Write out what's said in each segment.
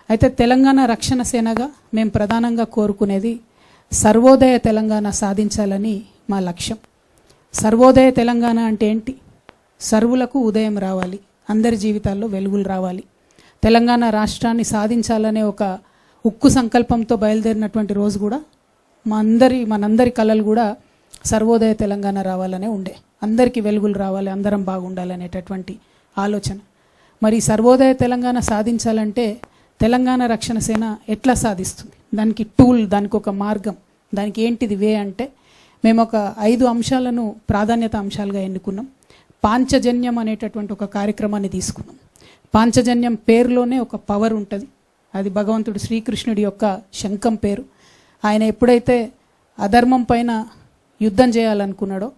అయితే తెలంగాణ రక్షణ సేనగా మేము ప్రధానంగా కోరుకునేది సర్వోదయ తెలంగాణ సాధించాలని మా లక్ష్యం. సర్వోదయ తెలంగాణ అంటే ఏంటి? సర్వులకు ఉదయం రావాలి, అందరి జీవితాల్లో వెలుగులు రావాలి. తెలంగాణ రాష్ట్రాన్ని సాధించాలనే ఒక ఉక్కు సంకల్పంతో బయలుదేరినటువంటి రోజు కూడా మనందరి కళలు కూడా సర్వోదయ తెలంగాణ రావాలనే ఉండే. అందరికీ వెలుగులు రావాలి, అందరం బాగుండాలనేటటువంటి ఆలోచన. మరి సర్వోదయ తెలంగాణ సాధించాలంటే తెలంగాణ రక్షణ సేన ఎట్లా సాధిస్తుంది? దానికి టూల్, దానికి ఒక మార్గం, దానికి ఏంటిది వే అంటే మేము ఒక 5 అంశాలను ప్రాధాన్యత అంశాలుగా ఎన్నుకున్నాం. పాంచజన్యం అనేటటువంటి ఒక కార్యక్రమాన్ని తీసుకున్నాం. పాంచజన్యం పేరులోనే ఒక పవర్ ఉంటుంది. అది భగవంతుడు శ్రీకృష్ణుడి యొక్క శంఖం పేరు. ఆయన ఎప్పుడైతే అధర్మం పైన యుద్ధం చేయాలనుకున్నాడో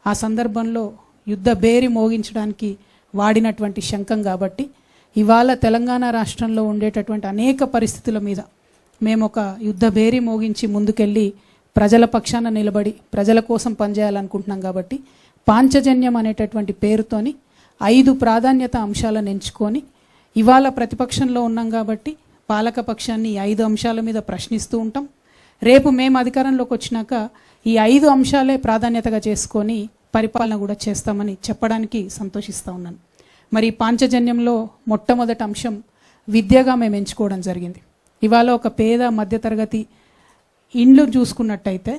ఆ సందర్భంలో యుద్ధ బేరి మోగించడానికి వాడినటువంటి శంఖం. కాబట్టి ఇవాళ తెలంగాణ రాష్ట్రంలో ఉండేటటువంటి అనేక పరిస్థితుల మీద మేము ఒక యుద్ధ బేరి మోగించి ముందుకెళ్ళి ప్రజల పక్షాన నిలబడి ప్రజల కోసం పనిచేయాలనుకుంటున్నాం. కాబట్టి పాంచజన్యం అనేటటువంటి పేరుతోని 5 ప్రాధాన్యత అంశాలను ఎంచుకొని ఇవాళ ప్రతిపక్షంలో ఉన్నాం కాబట్టి పాలక పక్షాన్ని 5 అంశాల మీద ప్రశ్నిస్తూ ఉంటాం. రేపు మేము అధికారంలోకి వచ్చినాక ఈ 5 అంశాలే ప్రాధాన్యతగా చేసుకొని పరిపాలన కూడా చేస్తామని చెప్పడానికి సంతోషిస్తూ ఉన్నాను. మరి పాంచజన్యంలో మొట్టమొదటి అంశం విద్యగా మేము ఎంచుకోవడం జరిగింది. ఇవాళ ఒక పేద మధ్యతరగతి ఇండ్లు చూసుకున్నట్టయితే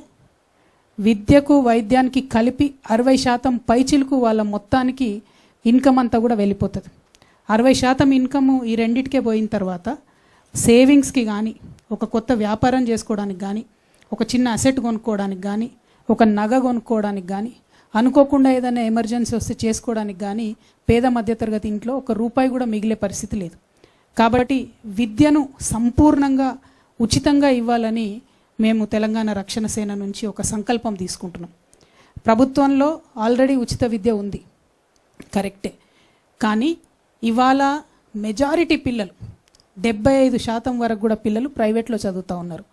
విద్యకు వైద్యానికి కలిపి 60% పైచిలకు వాళ్ళ మొత్తానికి ఇన్కమ్ అంతా కూడా వెళ్ళిపోతుంది. 60% ఇన్కమ్ ఈ రెండిటికే పోయిన తర్వాత సేవింగ్స్కి కానీ, ఒక కొత్త వ్యాపారం చేసుకోవడానికి కానీ, ఒక చిన్న అసెట్ కొనుక్కోవడానికి కానీ, ఒక నగ కొనుక్కోవడానికి కానీ, అనుకోకుండా ఏదైనా ఎమర్జెన్సీ వస్తే చేసుకోవడానికి కానీ పేద మధ్యతరగతి ఇంట్లో ఒక రూపాయి కూడా మిగిలే పరిస్థితి లేదు. కాబట్టి విద్యను సంపూర్ణంగా ఉచితంగా ఇవ్వాలని మేము తెలంగాణ రక్షణ సేన నుంచి ఒక సంకల్పం తీసుకుంటున్నాం. ప్రభుత్వంలో ఆల్రెడీ ఉచిత విద్య ఉంది, కరెక్టే. కానీ ఇవాళ మెజారిటీ పిల్లలు 75% వరకు కూడా పిల్లలు ప్రైవేట్లో చదువుతూ ఉన్నారు.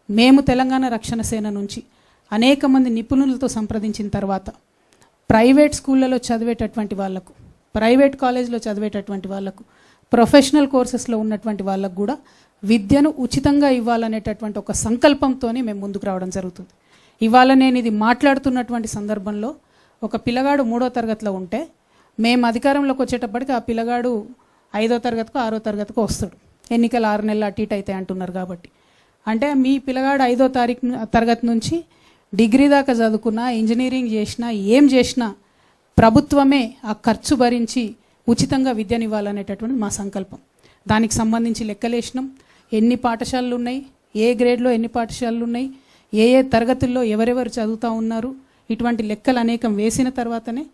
మేము తెలంగాణ రక్షణ సేన నుంచి అనేక మంది నిపుణులతో సంప్రదించిన తర్వాత ప్రైవేట్ స్కూళ్ళలో చదివేటటువంటి వాళ్లకు, ప్రైవేట్ కాలేజ్లో చదివేటటువంటి వాళ్లకు, ప్రొఫెషనల్ కోర్సెస్లో ఉన్నటువంటి వాళ్ళకు కూడా విద్యను ఉచితంగా ఇవ్వాలనేటటువంటి ఒక సంకల్పంతో మేము ముందుకు రావడం జరుగుతుంది. ఇవాళ నేను ఇది మాట్లాడుతున్నటువంటి సందర్భంలో ఒక పిల్లగాడు 3వ తరగతిలో ఉంటే మేము అధికారంలోకి వచ్చేటప్పటికి ఆ పిల్లగాడు 5వ తరగతికో 6వ తరగతికో వస్తాడు. ఎన్నికలు 6 నెలలు అటు ఇటు అయితే అంటున్నారు. కాబట్టి అంటే మీ పిల్లగాడు 5వ తరగతి నుంచి డిగ్రీ దాకా చదువుకున్నా, ఇంజనీరింగ్ చేసినా, ఏం చేసినా ప్రభుత్వమే ఆ ఖర్చు భరించి ఉచితంగా విద్యనివ్వాలనేటటువంటి మా సంకల్పం. దానికి సంబంధించి లెక్కలేసినాం. ఎన్ని పాఠశాలలు ఉన్నాయి, ఏ గ్రేడ్లో ఎన్ని పాఠశాలలు ఉన్నాయి, ఏ తరగతుల్లో ఎవరెవరు చదువుతూ ఉన్నారు, ఇటువంటి లెక్కలు అనేకం వేసిన తర్వాతనే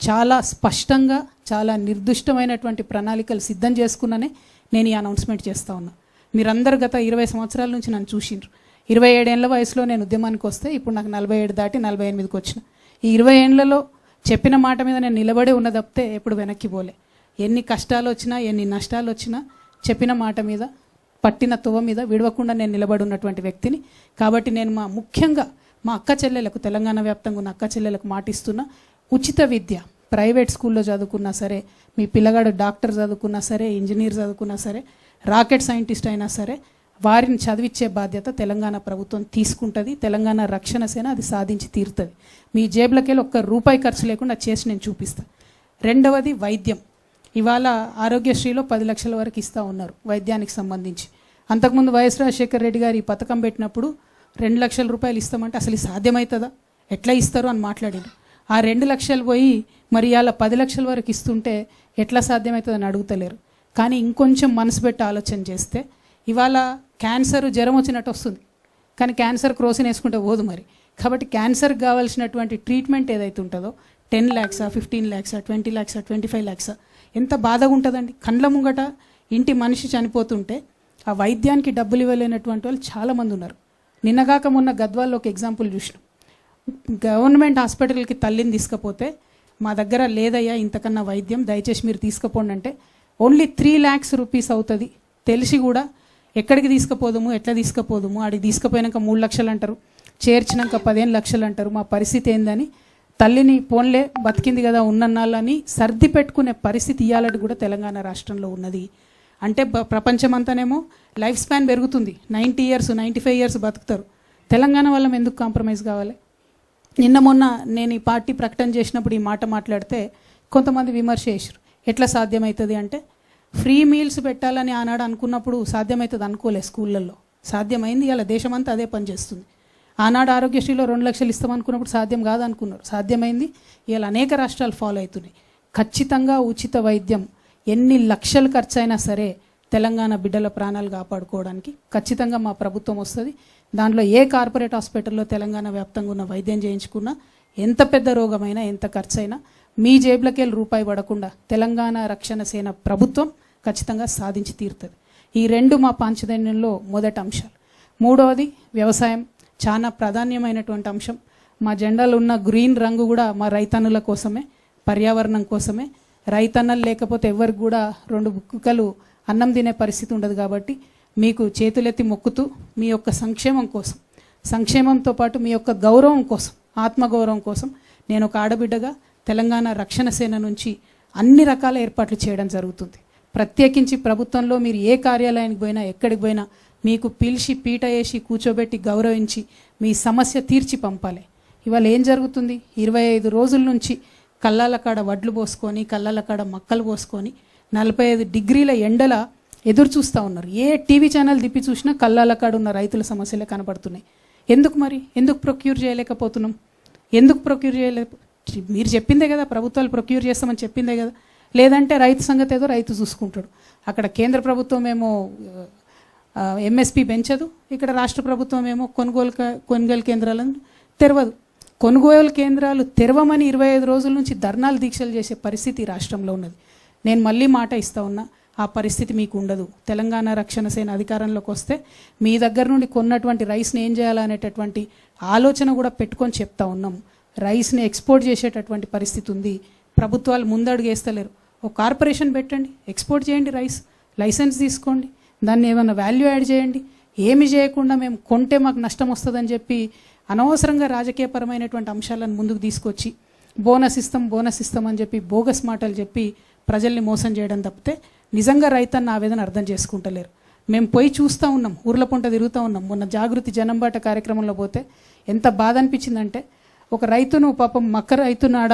చాలా స్పష్టంగా, చాలా నిర్దిష్టమైనటువంటి ప్రణాళికలు సిద్ధం చేసుకున్ననే నేను ఈ అనౌన్స్మెంట్ చేస్తూ ఉన్నా. మీరందరూ గత 20 సంవత్సరాల నుంచి నన్ను చూసిండ్రు. 27 ఏళ్ల వయసులో నేను ఉద్యమానికి వస్తే ఇప్పుడు నాకు 47 దాటి 48కి వచ్చిన. ఈ 20 ఏళ్లలో చెప్పిన మాట మీద నేను నిలబడి ఉన్న తప్పితే ఎప్పుడు వెనక్కి పోలే. ఎన్ని కష్టాలు వచ్చినా, ఎన్ని నష్టాలు వచ్చినా చెప్పిన మాట మీద, పట్టిన తువ్వ మీద విడవకుండా నేను నిలబడి ఉన్నటువంటి వ్యక్తిని. కాబట్టి నేను ముఖ్యంగా మా అక్క చెల్లెలకు, తెలంగాణ వ్యాప్తంగా ఉన్న అక్క చెల్లెలకు మాటిస్తున్నా, ఉచిత విద్య ప్రైవేట్ స్కూల్లో చదువుకున్నా సరే, మీ పిల్లగాడు డాక్టర్ చదువుకున్నా సరే, ఇంజనీర్ చదువుకున్నా సరే, రాకెట్ సైంటిస్ట్ అయినా సరే, వారిని చదివించే బాధ్యత తెలంగాణ ప్రభుత్వం తీసుకుంటుంది. తెలంగాణ రక్షణ సేన అది సాధించి తీరుతుంది. మీ జేబులకెళ్ళి ₹1 ఖర్చు లేకుండా చేసి నేను చూపిస్తాను. రెండవది వైద్యం. ఇవాళ ఆరోగ్యశ్రీలో 10 లక్షల వరకు ఇస్తూ ఉన్నారు వైద్యానికి సంబంధించి. అంతకుముందు వైఎస్ రాజశేఖర రెడ్డి గారు ఈ పథకం పెట్టినప్పుడు ₹2 లక్షల ఇస్తామంటే అసలు సాధ్యమవుతుందా, ఎట్లా ఇస్తారు అని మాట్లాడారు. ఆ 2 లక్షలు పోయి మరి ఇవాళ 10 లక్షల వరకు ఇస్తుంటే ఎట్లా సాధ్యమవుతుందని అడుగుతలేరు. కానీ ఇంకొంచెం మనసు పెట్టి ఆలోచన చేస్తే ఇవాళ క్యాన్సర్ జ్వరం వచ్చినట్టు వస్తుంది, కానీ క్యాన్సర్ క్రోసిన్ వేసుకుంటే పోదు మరి. కాబట్టి క్యాన్సర్కి కావాల్సినటువంటి ట్రీట్మెంట్ ఏదైతే ఉంటుందో 10 lakhs, 15 lakhs, 20 lakhs, 25 lakhs ఎంత బాధగా ఉంటుందండి. కండ్ల ముంగట ఇంటి మనిషి చనిపోతుంటే ఆ వైద్యానికి డబ్బులు ఇవ్వలేనటువంటి వాళ్ళు చాలామంది ఉన్నారు. నిన్నగాక మొన్న గద్వాల్లో ఒక ఎగ్జాంపుల్ చూసినాం. గవర్నమెంట్ హాస్పిటల్కి తల్లిని తీసుకపోతే మా దగ్గర లేదయ్యా ఇంతకన్నా వైద్యం, దయచేసి మీరు తీసుకుపోండి అంటే ఓన్లీ 3 lakhs rupees అవుతుంది. తెలిసి కూడా ఎక్కడికి తీసుకుపోదాము, ఎట్లా తీసుకుపోదాము, ఆడికి తీసుకుపోయినాక 3 లక్షలు అంటారు, చేర్చినాక 15 లక్షలు అంటారు. మా పరిస్థితి ఏందని తల్లిని పోన్లే బతికింది కదా ఉన్నన్నాళ్ళని సర్ది పెట్టుకునే పరిస్థితి ఇయ్యాలని కూడా తెలంగాణ రాష్ట్రంలో ఉన్నది. అంటే ప్రపంచమంతానేమో లైఫ్ స్పాన్ పెరుగుతుంది, 90 years 95 years బతుకుతారు. తెలంగాణ వాళ్ళం ఎందుకు కాంప్రమైజ్ కావాలి? నిన్న మొన్న నేను ఈ పార్టీ ప్రకటన చేసినప్పుడు ఈ మాట మాట్లాడితే కొంతమంది విమర్శ చేశారు. ఎట్లా సాధ్యమవుతుంది అంటే, ఫ్రీ మీల్స్ పెట్టాలని ఆనాడు అనుకున్నప్పుడు సాధ్యమవుతుంది అనుకోలే, స్కూళ్ళల్లో సాధ్యమైంది. ఇలా దేశమంతా అదే పనిచేస్తుంది. ఆనాడు ఆరోగ్యశ్రీలో 2 లక్షలు ఇస్తామనుకున్నప్పుడు సాధ్యం కాదనుకున్నారు, సాధ్యమైంది. ఇలా అనేక రాష్ట్రాలు ఫాలో అవుతున్నాయి. ఖచ్చితంగా ఉచిత వైద్యం ఎన్ని లక్షలు ఖర్చు అయినా సరే తెలంగాణ బిడ్డల ప్రాణాలు కాపాడుకోవడానికి ఖచ్చితంగా మా ప్రభుత్వం వస్తుంది. దాంట్లో ఏ కార్పొరేట్ హాస్పిటల్లో తెలంగాణ వ్యాప్తంగా ఉన్న వైద్యం చేయించుకున్నా, ఎంత పెద్ద రోగమైనా, ఎంత ఖర్చు అయినా మీ జేబులకెళ్ళి రూపాయి పడకుండా తెలంగాణ రక్షణ సేన ప్రభుత్వం ఖచ్చితంగా సాధించి తీరుతుంది. ఈ 2 మా పాంచజన్యంలో మొదటి అంశాలు. మూడవది వ్యవసాయం, చాలా ప్రాధాన్యమైనటువంటి అంశం. మా జెండాలో ఉన్న గ్రీన్ రంగు కూడా మా రైతన్నుల కోసమే, పర్యావరణం కోసమే. రైతన్నలు లేకపోతే ఎవరికి కూడా 2 బుక్కలు అన్నం తినే పరిస్థితి ఉండదు. కాబట్టి మీకు చేతులెత్తి మొక్కుతూ మీ యొక్క సంక్షేమం కోసం, సంక్షేమంతో పాటు మీ యొక్క గౌరవం కోసం, ఆత్మగౌరవం కోసం నేను ఒక ఆడబిడ్డగా తెలంగాణ రక్షణ సేన నుంచి అన్ని రకాల ఏర్పాట్లు చేయడం జరుగుతుంది. ప్రత్యేకించి ప్రభుత్వంలో మీరు ఏ కార్యాలయానికి పోయినా, ఎక్కడికి పోయినా మీకు పిలిచి పీట వేసి కూర్చోబెట్టి గౌరవించి మీ సమస్య తీర్చి పంపాలి. ఇవాళ ఏం జరుగుతుంది? 25 రోజుల నుంచి కళ్ళాల కాడ వడ్లు పోసుకొని, కళ్ళాల కాడ మక్కలు పోసుకొని 45 డిగ్రీల ఎండల ఎదురు చూస్తూ ఉన్నారు. ఏ టీవీ ఛానల్ తిప్పి చూసినా కళ్ళాల కాడ ఉన్న రైతుల సమస్యలే కనబడుతున్నాయి. ఎందుకు మరి? ఎందుకు ప్రొక్యూర్ చేయలేకపోతున్నాం? ఎందుకు ప్రొక్యూర్ మీరు చెప్పిందే కదా, ప్రభుత్వాలు ప్రొక్యూర్ చేస్తామని చెప్పిందే కదా. లేదంటే రైతు సంగతి ఏదో రైతు చూసుకుంటాడు. అక్కడ కేంద్ర ప్రభుత్వం ఏమో ఎంఎస్పి పెంచదు, ఇక్కడ రాష్ట్ర ప్రభుత్వం ఏమో కొనుగోలు కేంద్రాలను తెరవదు. కొనుగోలు కేంద్రాలు తెరవమని 25 రోజుల నుంచి ధర్నాలు దీక్షలు చేసే పరిస్థితి రాష్ట్రంలో ఉన్నది. నేను మళ్ళీ మాట ఇస్తా ఉన్నా, ఆ పరిస్థితి మీకు ఉండదు. తెలంగాణ రక్షణ సేన అధికారంలోకి వస్తే మీ దగ్గర నుండి కొన్నటువంటి రైస్ని ఏం చేయాలనేటటువంటి ఆలోచన కూడా పెట్టుకొని చెప్తా ఉన్నాం. రైస్ని ఎక్స్పోర్ట్ చేసేటటువంటి పరిస్థితి ఉంది. ప్రభుత్వాలు ముందడుగు వేస్తలేరు. ఒక కార్పొరేషన్ పెట్టండి, ఎక్స్పోర్ట్ చేయండి రైస్, లైసెన్స్ తీసుకోండి, దాన్ని ఏమైనా వాల్యూ యాడ్ చేయండి. ఏమి చేయకుండా మేము కొంటే మాకు నష్టం వస్తుందని చెప్పి అనవసరంగా రాజకీయపరమైనటువంటి అంశాలను ముందుకు తీసుకొచ్చి బోనస్ ఇస్తాం అని చెప్పి బోగస్ మాటలు చెప్పి ప్రజల్ని మోసం చేయడం తప్పితే నిజంగా రైతన్న ఆవేదన అర్థం చేసుకుంటలేరు. మేము పోయి చూస్తూ ఉన్నాం, ఊర్ల పొంట తిరుగుతూ ఉన్నాం. మొన్న జాగృతి జనంబాట కార్యక్రమంలో పోతే ఎంత బాధ అనిపించిందంటే, ఒక రైతును పాపం మక్క రైతునాడ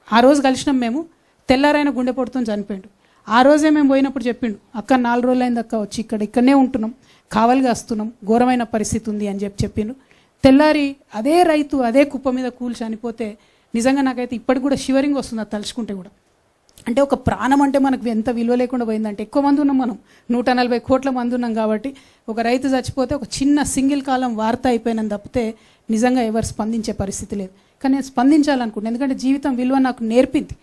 ఆ రోజు కలిసినాం మేము, తెల్లారైన గుండెపోటుతో చనిపోయిండు. ఆ రోజే మేము పోయినప్పుడు చెప్పిండు, అక్క 4 రోజులు అయింది అక్క వచ్చి ఇక్కడనే ఉంటున్నాం, కావలిగా వస్తున్నాం, ఘోరమైన పరిస్థితి ఉంది అని చెప్పిండు. తెల్లారి అదే రైతు అదే కుప్ప మీద కూలి చనిపోతే నిజంగా నాకైతే ఇప్పటికి కూడా షివరింగ్ వస్తుంది అది తలుచుకుంటే కూడా. అంటే ఒక ప్రాణం అంటే మనకు ఎంత విలువ లేకుండా పోయిందంటే, ఎక్కువ మంది ఉన్నాం మనం, 140 కోట్ల మంది ఉన్నాం. కాబట్టి ఒక రైతు చచ్చిపోతే ఒక చిన్న సింగిల్ కాలం వార్త అయిపోయినని తప్పితే నిజంగా ఎవరు స్పందించే పరిస్థితి లేదు. కానీ నేను స్పందించాలనుకుంటున్నాను, ఎందుకంటే జీవితం విలువ నాకు నేర్పింది.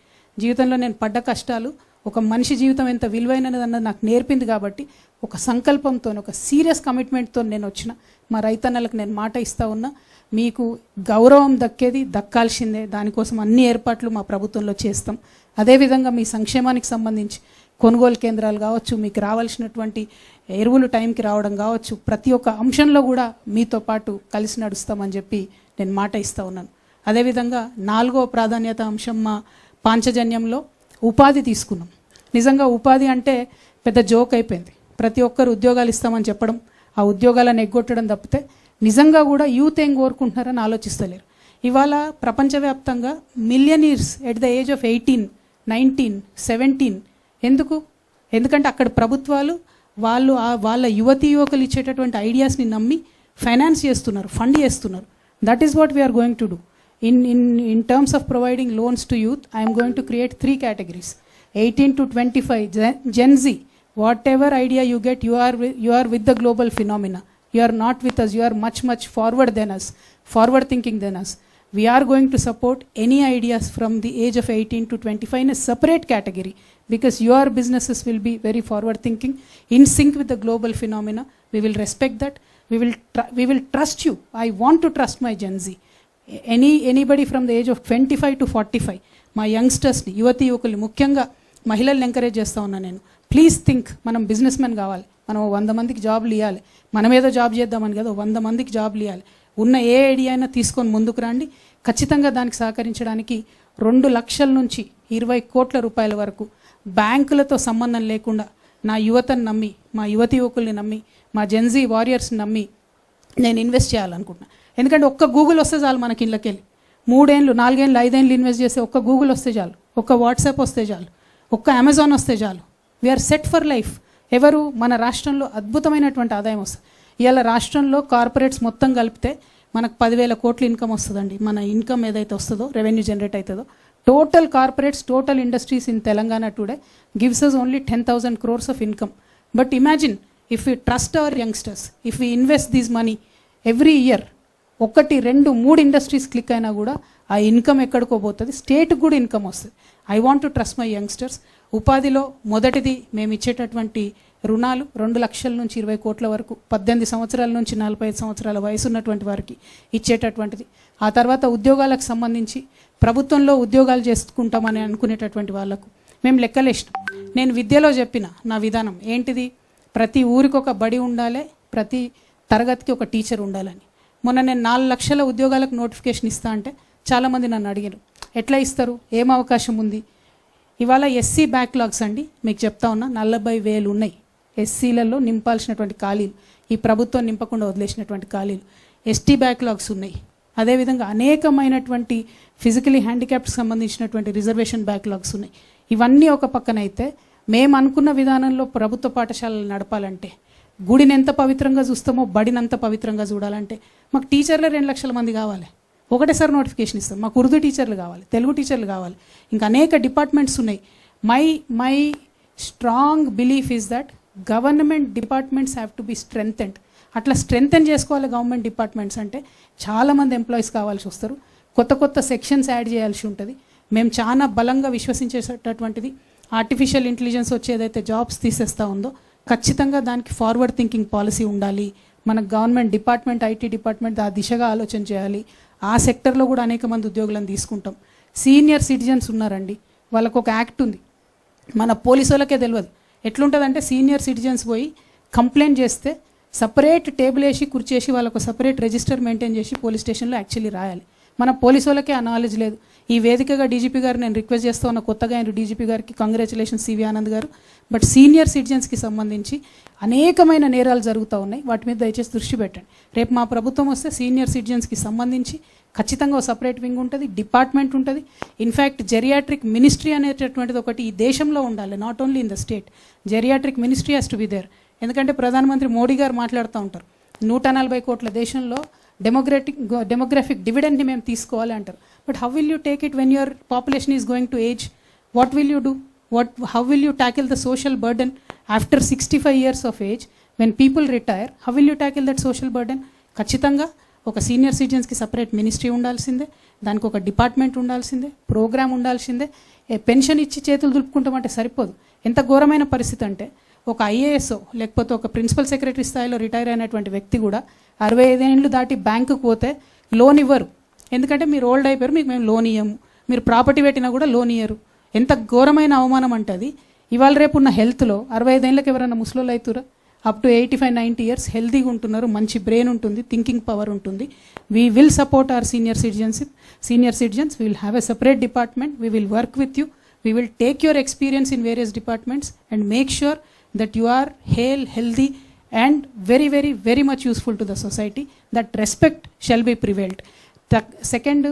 జీవితంలో నేను పడ్డ కష్టాలు, ఒక మనిషి జీవితం ఎంత విలువైనది అన్నది నాకు నేర్పింది. కాబట్టి ఒక సంకల్పంతో, ఒక సీరియస్ కమిట్మెంట్తో నేను వచ్చిన మా రైతన్నలకు నేను మాట ఇస్తా ఉన్నా, మీకు గౌరవం దక్కాల్సిందే. దానికోసం అన్ని ఏర్పాట్లు మా ప్రభుత్వంలో చేస్తాం. అదేవిధంగా మీ సంక్షేమానికి సంబంధించి కొనుగోలు కేంద్రాలు కావచ్చు, మీకు రావాల్సినటువంటి ఎరువులు టైంకి రావడం కావచ్చు, ప్రతి ఒక్క అంశంలో కూడా మీతో పాటు కలిసి నడుస్తామని చెప్పి నేను మాట ఇస్తూ ఉన్నాను. అదేవిధంగా 4వ ప్రాధాన్యత అంశం మా పాంచజన్యంలో ఉపాధి తీసుకున్నాం. నిజంగా ఉపాధి అంటే పెద్ద జోక్ అయిపోయింది. ప్రతి ఒక్కరు ఉద్యోగాలు ఇస్తామని చెప్పడం, ఆ ఉద్యోగాలను ఎగ్గొట్టడం తప్పితే నిజంగా కూడా యూత్ ఏం కోరుకుంటున్నారని ఆలోచిస్తలేరు. ఇవాళ ప్రపంచవ్యాప్తంగా millionaires at the age of 18, 19, 17 ఎందుకు? ఎందుకంటే అక్కడ ప్రభుత్వాలు వాళ్ళ యువతీ యువకులు ఇచ్చేటటువంటి ఐడియాస్ని నమ్మి ఫైనాన్స్ చేస్తున్నారు, ఫండ్ చేస్తున్నారు. That is what we are going to do. In terms of providing loans to youth, I am going to create 3 categories. 18 to 25, Gen Z. Whatever idea you get, you are with the global phenomena. You are not with us. You are much forward than us, forward thinking than us. We are going to support any ideas from the age of 18 to 25 in a separate category, because your businesses will be very forward thinking, in sync with the global phenomena. We will respect that. We will trust you. I want to trust my Gen Z. Anybody from the age of 25 to 45, మా యంగ్స్టర్స్ని, యువతి యువకుల్ని, ముఖ్యంగా మహిళల్ని encourage చేస్తూ ఉన్నా నేను. Please think, మనం business men కావాలి, మనం 100 మందికి జాబ్లు ఇవ్వాలి. మనం ఏదో జాబ్ చేద్దామని కదా, 100 మందికి జాబ్లు ఇవ్వాలి. ఉన్న ఏ ఐడియా అయినా తీసుకొని ముందుకు రండి. ఖచ్చితంగా దానికి సహకరించడానికి 2 లక్షల నుంచి 20 కోట్ల రూపాయల వరకు బ్యాంకులతో సంబంధం లేకుండా నా యువతను నమ్మి, మా యువతి యువకుల్ని నమ్మి, మా జెన్జీ వారియర్స్ని నమ్మి నేను ఇన్వెస్ట్ చేయాలనుకుంటున్నాను. ఎందుకంటే ఒక్క గూగుల్ వస్తే చాలు మనకి ఇళ్ళకెళ్ళి 3 ఏళ్ళు 4 ఏళ్ళు 5 ఏళ్ళు ఇన్వెస్ట్ చేస్తే ఒక్క గూగుల్ వస్తే చాలు, ఒక్క వాట్సాప్ వస్తే చాలు, ఒక్క అమెజాన్ వస్తే చాలు. We are set for life. ఎవరు? మన రాష్ట్రంలో అద్భుతమైనటువంటి ఆదాయం వస్తుంది. ఇవాళ రాష్ట్రంలో కార్పొరేట్స్ మొత్తం కలిపితే మనకు 10,000 కోట్ల ఇన్కమ్ వస్తుందండి. మన ఇన్కమ్ ఏదైతే వస్తుందో, రెవెన్యూ జనరేట్ అవుతుందో, total corporates, total industries in Telangana today gives us only 10,000 crores of income. But imagine if we trust our youngsters, if we invest this money every year, 1, 2, 3 industries click అయినా కూడా ఆ income ఎక్కడికో పోతుంది, స్టేట్కి కూడా income వస్తుంది. I want to trust my youngsters. ఉపాధిలో మొదటిది మేము ఇచ్చేటటువంటి రుణాలు 2 లక్షల నుంచి 20 కోట్ల వరకు, 18 సంవత్సరాల నుంచి 45 సంవత్సరాల వయసు ఉన్నటువంటి వారికి ఇచ్చేటటువంటిది. ఆ తర్వాత ఉద్యోగాలకు సంబంధించి ప్రభుత్వంలో ఉద్యోగాలు చేసుకుంటామని అనుకునేటటువంటి వాళ్ళకు మేము లెక్కలేసినాం. నేను విద్యలో చెప్పిన నా విధానం ఏంటిది? ప్రతి ఊరికి ఒక బడి ఉండాలి, ప్రతి తరగతికి ఒక టీచర్ ఉండాలని. మొన్న నేను 4 లక్షల ఉద్యోగాలకు నోటిఫికేషన్ ఇస్తా అంటే చాలామంది నన్ను అడిగారు, ఎట్లా ఇస్తారు, ఏం అవకాశం ఉంది? ఇవాళ ఎస్సీ బ్యాక్లాగ్స్ అండి, మీకు చెప్తా ఉన్నా 40,000 ఉన్నాయి ఎస్సీలలో నింపాల్సినటువంటి ఖాళీలు, ఈ ప్రభుత్వం నింపకుండా వదిలేసినటువంటి ఖాళీలు. ఎస్టీ బ్యాక్లాగ్స్ ఉన్నాయి. అదేవిధంగా అనేకమైనటువంటి ఫిజికలీ హ్యాండిక్యాప్డ్కి సంబంధించినటువంటి రిజర్వేషన్ బ్యాక్లాగ్స్ ఉన్నాయి. ఇవన్నీ ఒక పక్కన అయితే, మేము అనుకున్న విధానంలో ప్రభుత్వ పాఠశాలలు నడపాలంటే, గుడిని ఎంత పవిత్రంగా చూస్తామో బడిని అంత పవిత్రంగా చూడాలంటే మాకు టీచర్లే 2 లక్షల మంది కావాలి. ఒకటేసారి నోటిఫికేషన్ ఇస్తాం. మాకు ఉర్దూ టీచర్లు కావాలి, తెలుగు టీచర్లు కావాలి, ఇంకా అనేక డిపార్ట్మెంట్స్ ఉన్నాయి. My strong belief is that government departments have to be స్ట్రెంథెండ్. అట్లా స్ట్రెంథెన్ చేసుకోవాలి గవర్నమెంట్ డిపార్ట్మెంట్స్ అంటే. చాలామంది ఎంప్లాయీస్ కావాల్సి వస్తారు, కొత్త కొత్త సెక్షన్స్ యాడ్ చేయాల్సి ఉంటుంది. మేము చాలా బలంగా విశ్వసించేటటువంటిది ఆర్టిఫిషియల్ ఇంటెలిజెన్స్ వచ్చేదైతే జాబ్స్ తీసేస్తూ ఉందో, ఖచ్చితంగా దానికి ఫార్వర్డ్ థింకింగ్ పాలసీ ఉండాలి. మన గవర్నమెంట్ డిపార్ట్మెంట్, ఐటీ డిపార్ట్మెంట్ ఆ దిశగా ఆలోచన చేయాలి. ఆ సెక్టర్లో కూడా అనేక మంది ఉద్యోగులను తీసుకుంటాం. సీనియర్ సిటిజన్స్ ఉన్నారండి, వాళ్ళకు ఒక యాక్ట్ ఉంది, మన పోలీసు వాళ్ళకే తెలియదు. ఎట్లుంటుందంటే సీనియర్ సిటిజన్స్ పోయి కంప్లైంట్ చేస్తే సపరేట్ టేబుల్ వేసి కుర్చేసి వాళ్ళకు సపరేట్ రిజిస్టర్ మెయింటైన్ చేసి పోలీస్ స్టేషన్లో యాక్చువల్లీ రాయాలి. మన పోలీసు వాళ్ళకే ఆ నాలెడ్జ్ లేదు. ఈ వేదికగా డీజీపీ గారు నేను రిక్వెస్ట్ చేస్తూ ఉన్న, కొత్తగా ఆయన డీజీపీ గారికి కంగ్రాచులేషన్స్ సివి ఆనంద్ గారు. బట్ సీనియర్ సిటిజన్స్కి సంబంధించి అనేకమైన నేరాలు జరుగుతూ ఉన్నాయి, వాటి మీద దయచేసి దృష్టి పెట్టండి. రేపు మా ప్రభుత్వం వస్తే సీనియర్ సిటిజన్స్కి సంబంధించి ఖచ్చితంగా ఒక సపరేట్ వింగ్ ఉంటుంది, డిపార్ట్మెంట్ ఉంటుంది. ఇన్ఫ్యాక్ట్ జెరియాట్రిక్ మినిస్ట్రీ అనేటటువంటిది ఒకటి ఈ దేశంలో ఉండాలి, not only in the state. Geriatric ministry has to be there. ఎందుకంటే ప్రధానమంత్రి మోడీ గారు మాట్లాడుతూ ఉంటారు, 140 కోట్ల దేశంలో డెమోగ్రఫిక్ డివిడెండ్ని మేము తీసుకోవాలి అంటారు. But how will you take it when your population is going to age? What will you do? How will you tackle the social burden after 65 years of age? When people retire, how will you tackle that social burden? ఖచ్చితంగా ఒక senior సిటిజన్స్కి separate ministry ఉండాల్సిందే, దానికి ఒక department ఉండాల్సిందే, programme ఉండాల్సిందే. Pension ఇచ్చి చేతులు దులుపుకుంటామంటే సరిపోదు. ఎంత ఘోరమైన పరిస్థితి అంటే, ఒక ఐఏఎస్ లేకపోతే ఒక ప్రిన్సిపల్ సెక్రటరీ స్థాయిలో రిటైర్ అయినటువంటి వ్యక్తి కూడా 65 ఏళ్ళు దాటి బ్యాంకుకు పోతే లోన్ ఇవ్వరు. ఎందుకంటే మీరు ఓల్డ్ అయిపోయారు, మీకు మేము లోన్ ఇవ్వము. మీరు ప్రాపర్టీ పెట్టినా కూడా లోన్ ఇయ్యరు. ఎంత ఘోరమైన అవమానం అంటే అది. ఇవాళ రేపు ఉన్న హెల్త్లో 65 ఏళ్ళకి ఎవరైనా ముసలోళ్ళు అవుతారా? అప్ టు 85-90 years హెల్తీగా ఉంటున్నారు, మంచి బ్రెయిన్ ఉంటుంది, థింకింగ్ పవర్ ఉంటుంది. We will support our senior citizens. We will have a separate department. We will work with you. We will take your experience in various departments and make sure that you are hale, healthy and very, very, very much useful to the society. That respect shall be prevailed. Second,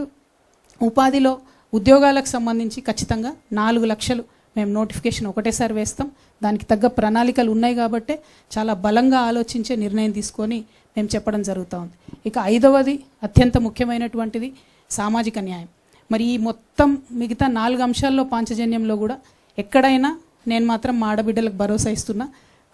ఉపాధిలో ఉద్యోగాలకు సంబంధించి ఖచ్చితంగా 4 లక్షలు మేము notification ఒకటేసారి వేస్తాం. దానికి తగ్గ ప్రణాళికలు ఉన్నాయి కాబట్టే చాలా బలంగా ఆలోచించే నిర్ణయం తీసుకొని మేము చెప్పడం జరుగుతూ ఉంది. ఇక 5వది అత్యంత ముఖ్యమైనటువంటిది సామాజిక న్యాయం. మరి ఈ మొత్తం మిగతా 4 అంశాల్లో పాంచజన్యంలో కూడా ఎక్కడైనా నేను మాత్రం మా ఆడబిడ్డలకు భరోసా ఇస్తున్నా,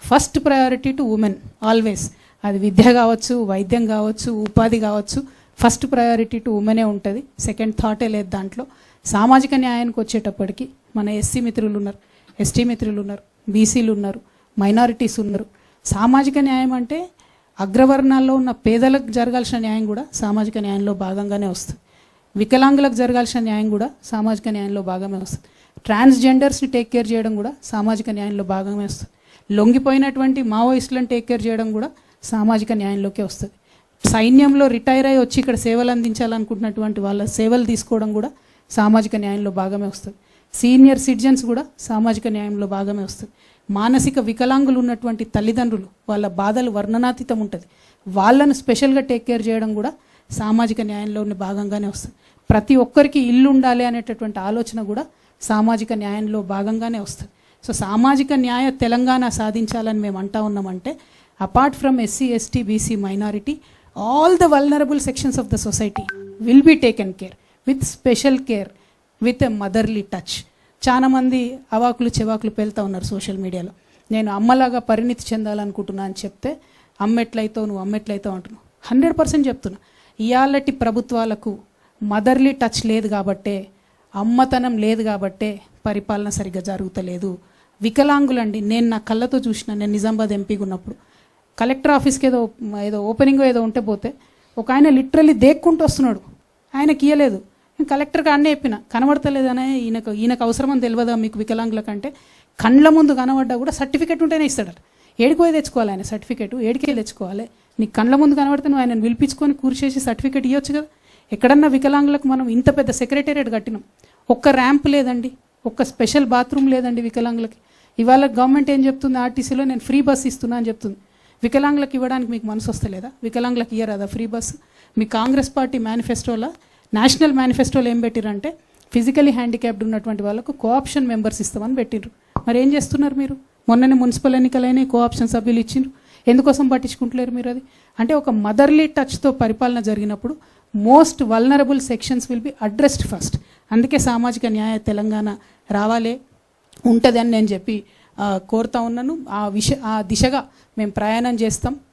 first priority to women always. అది విద్య కావచ్చు, వైద్యం కావచ్చు, ఉపాధి కావచ్చు, ఫస్ట్ ప్రయారిటీ టు ఉమెనే ఉంటుంది. సెకండ్ థాటే లేదు దాంట్లో. సామాజిక న్యాయానికి వచ్చేటప్పటికి మన ఎస్సీ మిత్రులు ఉన్నారు, ఎస్టీ మిత్రులు ఉన్నారు, బీసీలు ఉన్నారు, మైనారిటీస్ ఉన్నారు. సామాజిక న్యాయం అంటే అగ్రవర్ణాల్లో ఉన్న పేదలకు జరగాల్సిన న్యాయం కూడా సామాజిక న్యాయంలో భాగంగానే వస్తుంది. వికలాంగులకు జరగాల్సిన న్యాయం కూడా సామాజిక న్యాయంలో భాగమే వస్తుంది. ట్రాన్స్జెండర్స్ని టేక్ కేర్ చేయడం కూడా సామాజిక న్యాయంలో భాగమే వస్తుంది. లొంగిపోయినటువంటి మావోయిస్టులను టేక్ కేర్ చేయడం కూడా సామాజిక న్యాయంలోకే వస్తుంది. సైన్యంలో రిటైర్ అయ్యి వచ్చి ఇక్కడ సేవలు అందించాలనుకుంటున్నటువంటి వాళ్ళ సేవలు తీసుకోవడం కూడా సామాజిక న్యాయంలో భాగమే వస్తుంది. సీనియర్ సిటిజన్స్ కూడా సామాజిక న్యాయంలో భాగమే వస్తుంది. మానసిక వికలాంగులు ఉన్నటువంటి తల్లిదండ్రులు, వాళ్ళ బాధలు వర్ణనాతీతం ఉంటుంది. వాళ్ళను స్పెషల్గా టేక్ కేర్ చేయడం కూడా సామాజిక న్యాయంలో ఉన్న భాగంగానే వస్తుంది. ప్రతి ఒక్కరికి ఇల్లు ఉండాలి అనేటటువంటి ఆలోచన కూడా సామాజిక న్యాయంలో భాగంగానే వస్తుంది. సో సామాజిక న్యాయ తెలంగాణ సాధించాలని మేము అంటా ఉన్నామంటే apart from SC, ST, BC, minority, all the vulnerable sections of the society will be taken care with special care, with a motherly touch. చాలామంది అవాకులు చెవాకులు పేలుతూ ఉన్నారు సోషల్ మీడియాలో. నేను అమ్మలాగా పరిణితి చెందాలనుకుంటున్నా అని చెప్తే అమ్మెట్లయితావు, నువ్వు అమ్మెట్లయితావు అంటున్నావు. 100% చెప్తున్నా, ఇయాలటి ప్రభుత్వాలకు మదర్లీ టచ్ లేదు కాబట్టే, అమ్మతనం లేదు కాబట్టే పరిపాలన సరిగ్గా జరుగుతలేదు. వికలాంగులండి, నేను నా కళ్ళతో చూసిన, నేను నిజామాబాద్ ఎంపీగా ఉన్నప్పుడు కలెక్టర్ ఆఫీస్కి ఏదో ఓపెనింగ్ ఏదో ఉంటే పోతే ఒక ఆయన లిటరల్లీ దేక్కుంటూ వస్తున్నాడు, ఆయనకి ఇయ్యలేదు. నేను కలెక్టర్కి అన్నీ చెప్పిన, కనబడతలేదనే, ఈయనకు అవసరమని తెలియదా మీకు వికలాంగుల కంటే, కండ్ల ముందు కనబడ్డా కూడా సర్టిఫికేట్ ఉంటేనే ఇస్తాడట. ఏడిపోయి తెచ్చుకోవాలి ఆయన సర్టిఫికేట్, ఏడికే తెచ్చుకోవాలి? నీకు కండ్ల ముందు కనబడితే నువ్వు ఆయనను పిలిపించుకొని కూర్చేసి సర్టిఫికేట్ ఇవ్వచ్చు కదా. ఎక్కడన్నా వికలాంగులకు మనం ఇంత పెద్ద సెక్రటేరియట్ కట్టినాం, ఒక్క ర్యాంప్ లేదండి, ఒక్క స్పెషల్ బాత్రూమ్ లేదండి వికలాంగులకి. ఇవాళ గవర్నమెంట్ ఏం చెప్తుంది, ఆర్టీసీలో నేను ఫ్రీ బస్ ఇస్తున్నా అని చెప్తుంది. వికలాంగులకు ఇవ్వడానికి మీకు మనసు వస్తలేదా? వికలాంగులకు ఇయ్యరాదా ఫ్రీ బస్సు? మీ కాంగ్రెస్ పార్టీ మేనిఫెస్టోలో, నేషనల్ మేనిఫెస్టోలో ఏం పెట్టిరంటే ఫిజికలీ హ్యాండిక్యాప్డ్ ఉన్నటువంటి వాళ్ళకు కోఆప్షన్ మెంబర్స్ ఇస్తామని పెట్టిండ్రు. మరి ఏం చేస్తున్నారు మీరు? మొన్ననే మున్సిపల్ ఎన్నికలైన కోఆప్షన్ సభ్యులు ఇచ్చిండ్రు, ఎందుకోసం పట్టించుకుంటలేరు మీరు? అది అంటే ఒక మదర్లీ టచ్తో పరిపాలన జరిగినప్పుడు most vulnerable sections will be addressed first. అందుకే సామాజిక న్యాయ తెలంగాణ రావాలే ఉంటుంది అని నేను చెప్పి కోరుతా ఉన్నాను. ఆ దిశగా మేము ప్రయాణం చేస్తాం.